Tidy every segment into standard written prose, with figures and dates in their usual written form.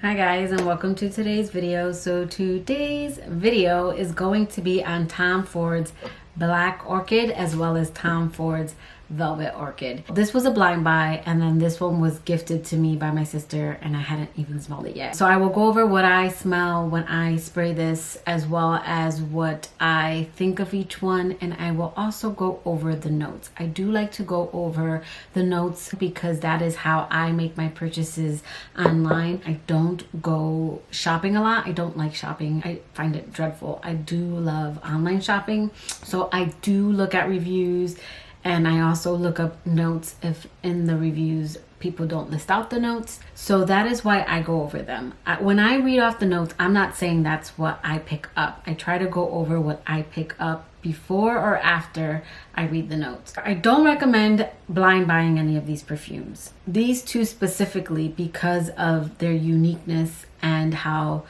Hi guys, and welcome to today's video. So today's video is going to be on Tom Ford's Black Orchid as well as Tom Ford's Velvet Orchid. This was a blind buy, and then this one was gifted to me by my sister, and I hadn't even smelled it yet. So I will go over what I smell when I spray this, as well as what I think of each one, and I will also go over the notes. I do like to go over the notes because that is how I make my purchases online. I don't go shopping a lot. I don't like shopping. I find it dreadful. I do love online shopping. So I do look at reviews, and I also look up notes if in the reviews people don't list out the notes. So that is why I go over them. When I read off the notes, I'm not saying that's what I pick up. I try to go over what I pick up before or after I read the notes. I don't recommend blind buying any of these perfumes. These two specifically, because of their uniqueness and how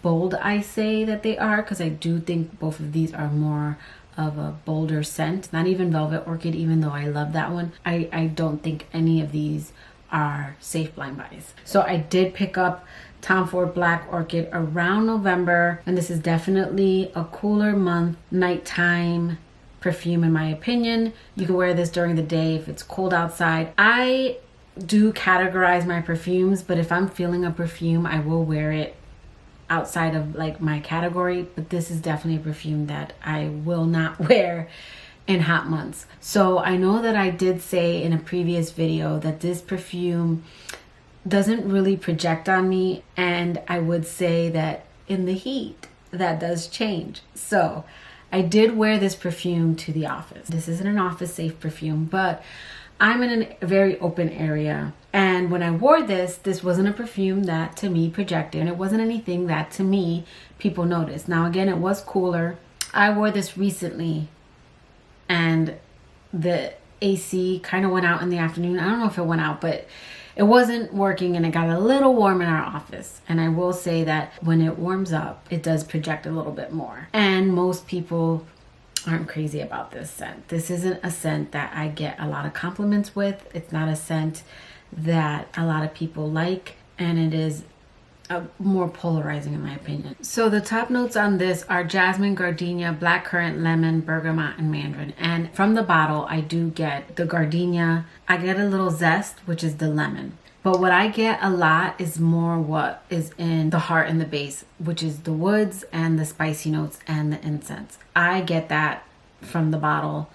bold I say that they are, because I do think both of these are more of a bolder scent. Not even Velvet Orchid, even though I love that one. I don't think any of these are safe blind buys. So I did pick up Tom Ford Black Orchid around November, and this is definitely a cooler month, nighttime perfume in my opinion. You can wear this during the day if it's cold outside. I do categorize my perfumes, but if I'm feeling a perfume, I will wear it outside of like my category, but this is definitely a perfume that I will not wear in hot months. So I know that I did say in a previous video that this perfume doesn't really project on me, and I would say that in the heat that does change. So I did wear this perfume to the office. This isn't an office safe perfume, but I'm in a very open area, and when I wore this wasn't a perfume that to me projected, and it wasn't anything that to me people noticed. Now again, it was cooler. I wore this recently, and the AC kind of went out in the afternoon. I don't know if it went out, but it wasn't working, and it got a little warm in our office. And I will say that when it warms up, it does project a little bit more. And most people aren't crazy about this scent. This isn't a scent that I get a lot of compliments with. It's not a scent that a lot of people like, and it is more polarizing in my opinion. So the top notes on this are jasmine, gardenia, blackcurrant, lemon, bergamot, and mandarin. And from the bottle, I do get the gardenia. I get a little zest, which is the lemon. But what I get a lot is more what is in the heart and the base, which is the woods and the spicy notes and the incense. I get that from the bottle.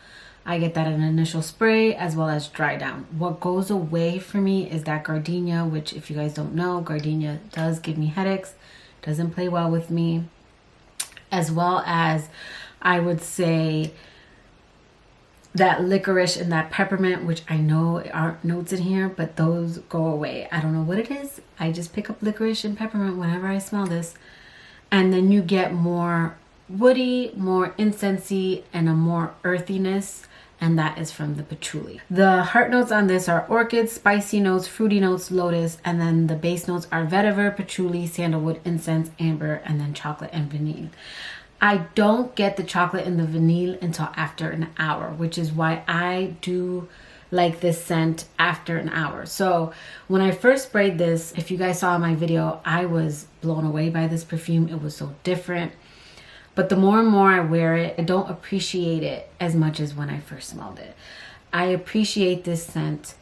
I get that in initial spray as well as dry down. What goes away for me is that gardenia, which if you guys don't know, gardenia does give me headaches, doesn't play well with me. As well as I would say that licorice and that peppermint, which I know aren't notes in here, but those go away. I don't know what it is. I just pick up licorice and peppermint whenever I smell this. And then you get more woody, more incensey, and a more earthiness, and that is from the patchouli. The heart notes on this are orchid, spicy notes, fruity notes, lotus, and then the base notes are vetiver, patchouli, sandalwood, incense, amber, and then chocolate and vanille. I don't get the chocolate and the vanille until after an hour, which is why I do like this scent after an hour. So when I first sprayed this, if you guys saw my video, I was blown away by this perfume. It was so different. But the more and more I wear it, I don't appreciate it as much as when I first smelled it. I appreciate this scent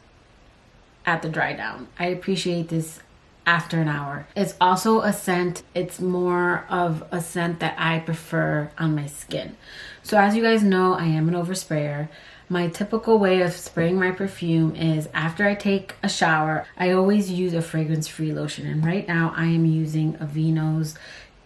at the dry down. I appreciate this after an hour. It's also a scent, it's more of a scent that I prefer on my skin. So as you guys know, I am an oversprayer. My typical way of spraying my perfume is after I take a shower, I always use a fragrance-free lotion. And right now I am using Aveeno's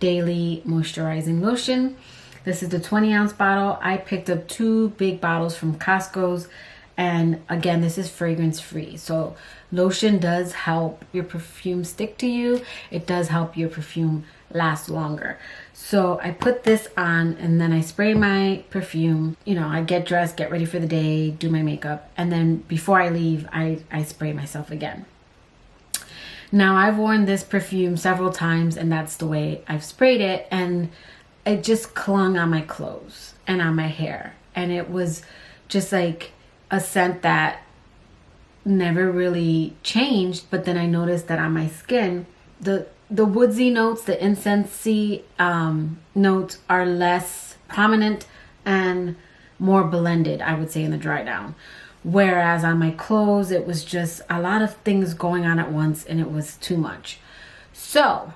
Daily Moisturizing Lotion. This is the 20-ounce bottle. I picked up 2 big bottles from Costco's. And again, this is fragrance free. So lotion does help your perfume stick to you. It does help your perfume last longer. So I put this on, and then I spray my perfume. You know, I get dressed, get ready for the day, do my makeup. And then before I leave, I spray myself again. Now I've worn this perfume several times, and that's the way I've sprayed it. And it just clung on my clothes and on my hair. And it was just like a scent that never really changed, but then I noticed that on my skin, the the woodsy notes, the incensey notes are less prominent and more blended, I would say, in the dry down. Whereas on my clothes, it was just a lot of things going on at once and it was too much. So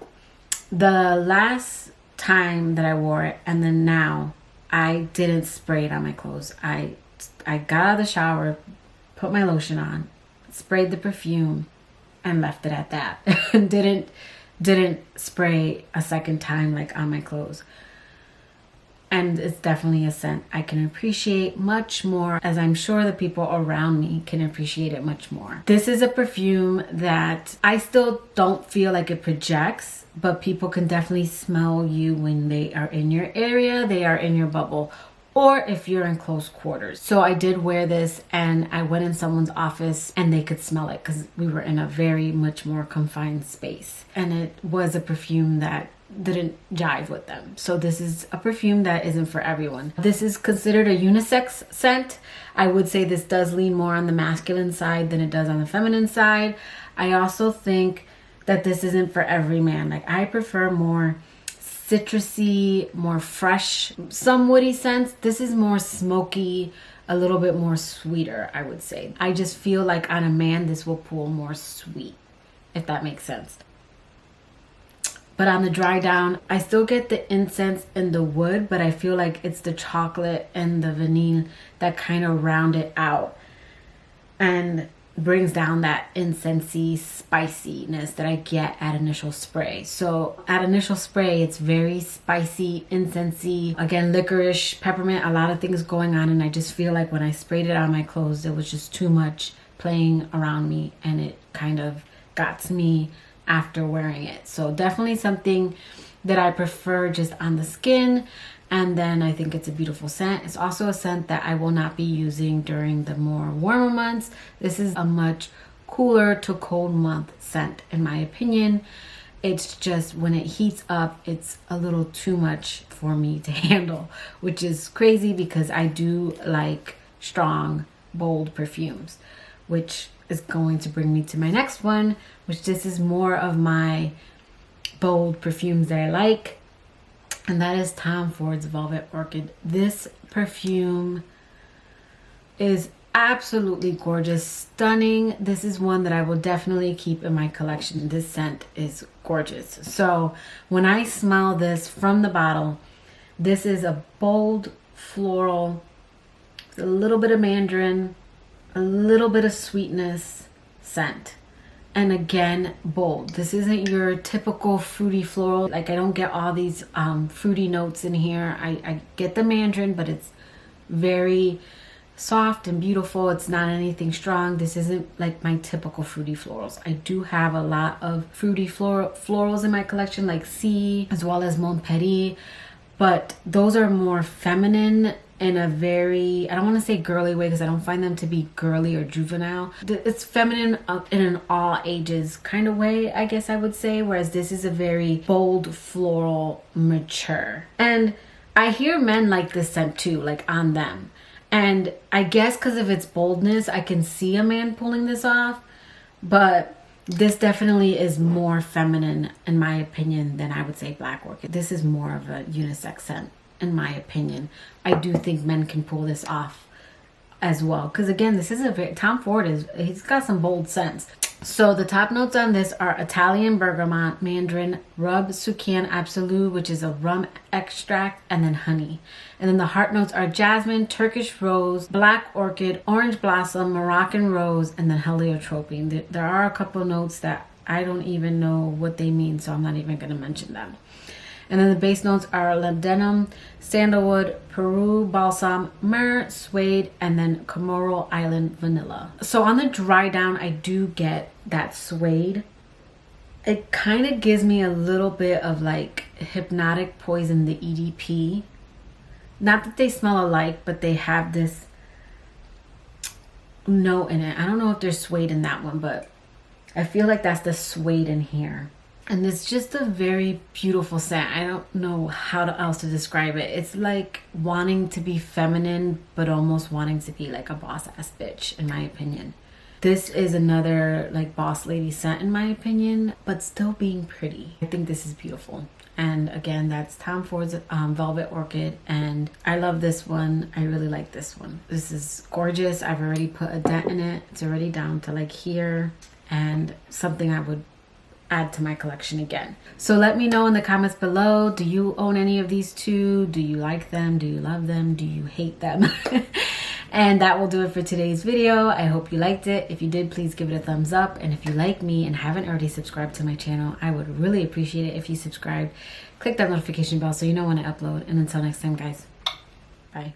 the last time that I wore it and then now, I didn't spray it on my clothes. I got out of the shower, put my lotion on, sprayed the perfume, and left it at that. didn't spray a second time like on my clothes. And it's definitely a scent I can appreciate much more, as I'm sure the people around me can appreciate it much more. This is a perfume that I still don't feel like it projects, but people can definitely smell you when they are in your area, they are in your bubble, or if you're in close quarters. So I did wear this and I went in someone's office and they could smell it because we were in a very much more confined space. And it was a perfume that didn't jive with them. So this is a perfume that isn't for everyone. This is considered a unisex scent. I would say this does lean more on the masculine side than it does on the feminine side. I also think that this isn't for every man. Like, I prefer more citrusy, more fresh, some woody scents. This is more smoky, a little bit more sweeter, I would say. I just feel like on a man, this will pull more sweet, if that makes sense. But on the dry down, I still get the incense and the wood, but I feel like it's the chocolate and the vanille that kind of round it out and brings down that incensey spiciness that I get at initial spray. So at initial spray, it's very spicy, incensey, again, licorice, peppermint, a lot of things going on. And I just feel like when I sprayed it on my clothes, it was just too much playing around me and it kind of got to me after wearing it. So definitely something that I prefer just on the skin. And then I think it's a beautiful scent. It's also a scent that I will not be using during the more warmer months. This is a much cooler to cold month scent, in my opinion. It's just when it heats up, it's a little too much for me to handle, which is crazy because I do like strong, bold perfumes, which is going to bring me to my next one, which this is more of my bold perfumes that I like. And that is Tom Ford's Velvet Orchid. This perfume is absolutely gorgeous, stunning. This is one that I will definitely keep in my collection. This scent is gorgeous. So when I smell this from the bottle, this is a bold floral, a little bit of mandarin, a little bit of sweetness scent. And again, bold. This isn't your typical fruity floral. Like, I don't get all these fruity notes in here. I get the mandarin, but it's very soft and beautiful. It's not anything strong. This isn't like my typical fruity florals. I do have a lot of fruity florals in my collection, like C as well as Montpellier, but those are more feminine in a very, I don't want to say girly way because I don't find them to be girly or juvenile. It's feminine in an all ages kind of way, I guess I would say, whereas this is a very bold, floral, mature. And I hear men like this scent too, like on them. And I guess because of its boldness, I can see a man pulling this off, but this definitely is more feminine in my opinion than I would say Black Orchid. This is more of a unisex scent, in my opinion. I do think men can pull this off as well. Because again, this is a very, Tom Ford he's got some bold scents. So the top notes on this are Italian bergamot, mandarin, rub sucan absolu, which is a rum extract, and then honey. And then the heart notes are jasmine, Turkish rose, black orchid, orange blossom, Moroccan rose, and then heliotrope. There are a couple notes that I don't even know what they mean, so I'm not even going to mention them. And then the base notes are ladanum, sandalwood, Peru balsam, myrrh, suede, and then Comoro Island vanilla. So on the dry down, I do get that suede. It kind of gives me a little bit of like Hypnotic Poison, the EDP. Not that they smell alike, but they have this note in it. I don't know if there's suede in that one, but I feel like that's the suede in here. And it's just a very beautiful scent. I don't know how else to describe it. It's like wanting to be feminine, but almost wanting to be like a boss ass bitch, in my opinion. This is another like boss lady scent in my opinion, but still being pretty. I think this is beautiful. And again, that's Tom Ford's Velvet Orchid, and I love this one. I really like this one. This is gorgeous. I've already put a dent in it. It's already down to like here, and something I would add to my collection again. So let me know in the comments below, do you own any of these two? Do you like them? Do you love them? Do you hate them? And that will do it for today's video. I hope you liked it. If you did, please give it a thumbs up. And if you like me and haven't already subscribed to my channel, I would really appreciate it if you subscribe. Click that notification bell so you know when I upload. And until next time, guys, bye.